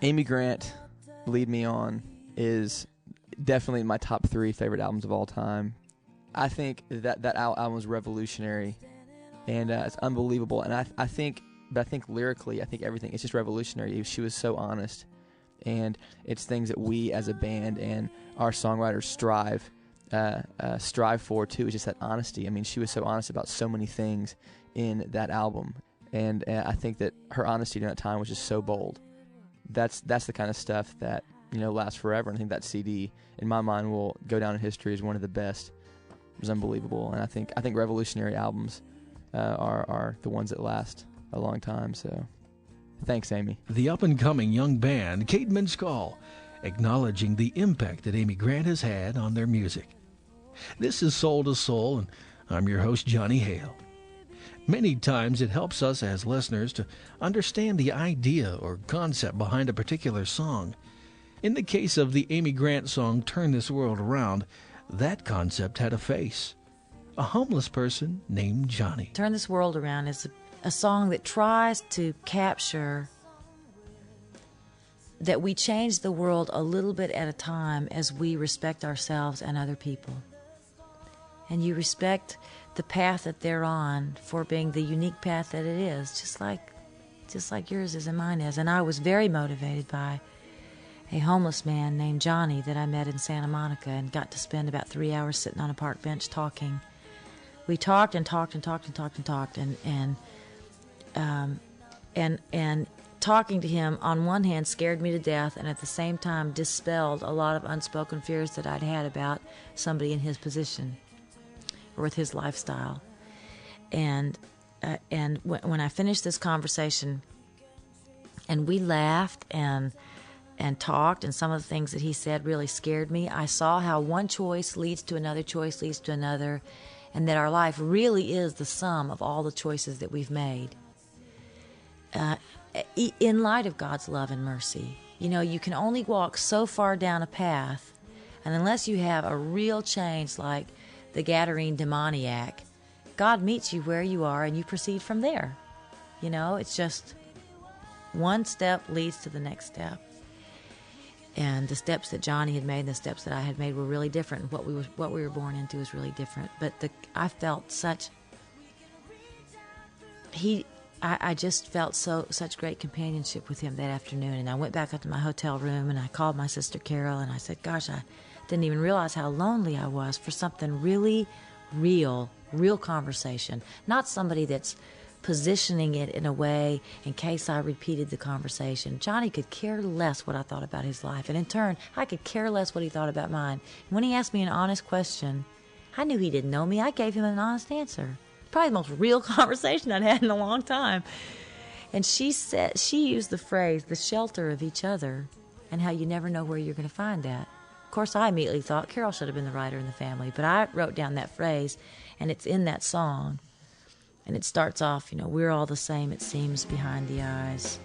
Amy Grant, Lead Me On, is definitely my top 3 favorite albums of all time. I think that album was revolutionary, and it's unbelievable. And I think lyrically, I think everything, it's just revolutionary. She was so honest, and it's things that we as a band and our songwriters strive for too. Is just that honesty. I mean, she was so honest about so many things in that album, and I think that her honesty during that time was just so bold. That's the kind of stuff that, you know, lasts forever. And I think that CD, in my mind, will go down in history as one of the best. It was unbelievable, and I think revolutionary albums are the ones that last a long time. So, thanks, Amy. The up-and-coming young band, Caedmon Skull, acknowledging the impact that Amy Grant has had on their music. This is Soul to Soul, and I'm your host, Johnny Hale. Many times it helps us as listeners to understand the idea or concept behind a particular song. In the case of the Amy Grant song, Turn This World Around, that concept had a face. A homeless person named Johnny. Turn This World Around is a song that tries to capture that we change the world a little bit at a time as we respect ourselves and other people. And you respect the path that they're on for being the unique path that it is, just like yours is and mine is. And I was very motivated by a homeless man named Johnny that I met in Santa Monica and got to spend about 3 hours sitting on a park bench talking. We talked and talked and talked and talked and talked, and talking to him on one hand scared me to death, and at the same time dispelled a lot of unspoken fears that I'd had about somebody in his position or with his lifestyle. And when I finished this conversation, and we laughed and talked, and some of the things that he said really scared me, I saw how one choice leads to another choice leads to another, and that our life really is the sum of all the choices that we've made. In light of God's love and mercy, you know, you can only walk so far down a path, and unless you have a real change like the Gadarene demoniac, God meets you where you are and you proceed from there. You know, it's just one step leads to the next step. And the steps that Johnny had made and the steps that I had made were really different. What we were born into was really different. But I felt such I just felt such great companionship with him that afternoon. And I went back up to my hotel room and I called my sister Carol and I said, gosh, I didn't even realize how lonely I was for something really real conversation. Not somebody that's positioning it in a way in case I repeated the conversation. Johnny could care less what I thought about his life. And in turn, I could care less what he thought about mine. And when he asked me an honest question, I knew he didn't know me. I gave him an honest answer. Probably the most real conversation I'd had in a long time. And she used the phrase, the shelter of each other, and how you never know where you're going to find that. Of course, I immediately thought Carol should have been the writer in the family, but I wrote down that phrase, and it's in that song. And it starts off, you know, we're all the same, it seems, behind the eyes.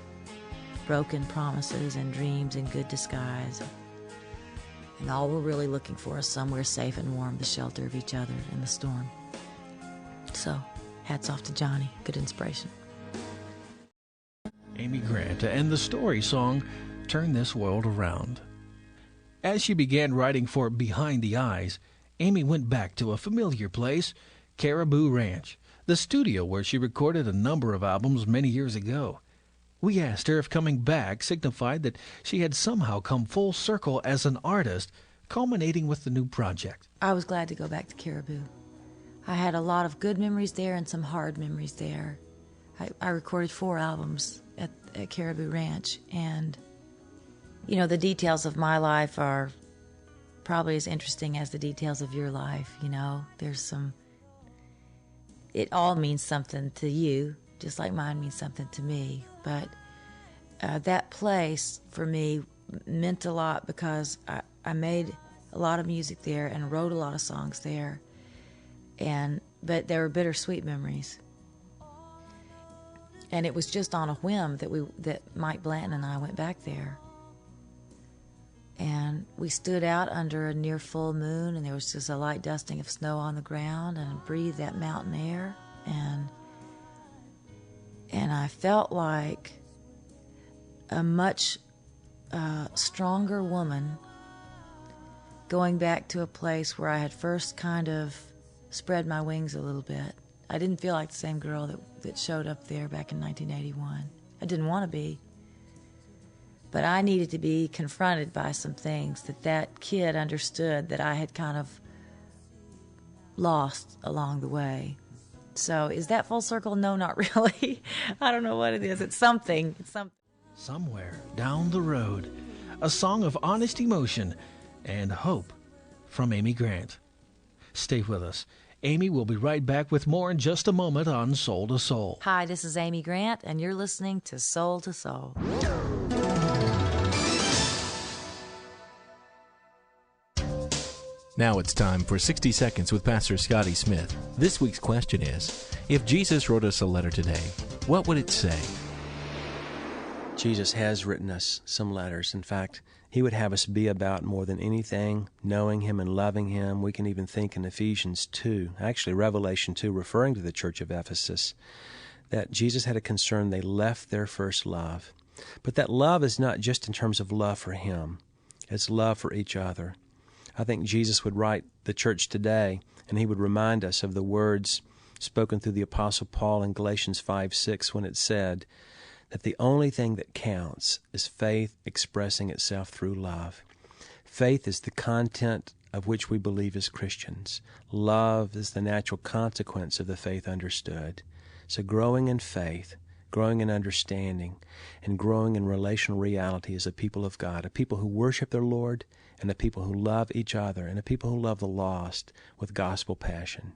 Broken promises and dreams in good disguise. And all we're really looking for is somewhere safe and warm, the shelter of each other in the storm. So, hats off to Johnny. Good inspiration. Amy Grant and the story song, Turn This World Around. As she began writing for Behind the Eyes, Amy went back to a familiar place, Caribou Ranch, the studio where she recorded a number of albums many years ago. We asked her if coming back signified that she had somehow come full circle as an artist, culminating with the new project. I was glad to go back to Caribou. I had a lot of good memories there and some hard memories there. I recorded 4 albums at Caribou Ranch, and, you know, the details of my life are probably as interesting as the details of your life, you know. It all means something to you, just like mine means something to me. But that place, for me, meant a lot because I made a lot of music there and wrote a lot of songs there. But there were bittersweet memories. And it was just on a whim that Mike Blanton and I went back there. And we stood out under a near full moon, and there was just a light dusting of snow on the ground, and I breathed that mountain air, and I felt like a much stronger woman going back to a place where I had first kind of spread my wings a little bit. I didn't feel like the same girl that showed up there back in 1981. I didn't want to be. But I needed to be confronted by some things that kid understood that I had kind of lost along the way. So is that full circle? No, not really. I don't know what it is. It's something. It's something. Somewhere down the road, a song of honest emotion and hope from Amy Grant. Stay with us. Amy will be right back with more in just a moment on Soul to Soul. Hi, this is Amy Grant, and you're listening to Soul. Now it's time for 60 Seconds with Pastor Scotty Smith. This week's question is, if Jesus wrote us a letter today, what would it say? Jesus has written us some letters. In fact, he would have us be about more than anything, knowing him and loving him. We can even think in Ephesians 2, actually Revelation 2, referring to the church of Ephesus, that Jesus had a concern they left their first love. But that love is not just in terms of love for him. It's love for each other. I think Jesus would write the church today, and he would remind us of the words spoken through the Apostle Paul in Galatians 5:6 when it said that the only thing that counts is faith expressing itself through love. Faith is the content of which we believe as Christians. Love is the natural consequence of the faith understood. So growing in faith, growing in understanding, and growing in relational reality as a people of God, a people who worship their Lord, and a people who love each other, and a people who love the lost with gospel passion.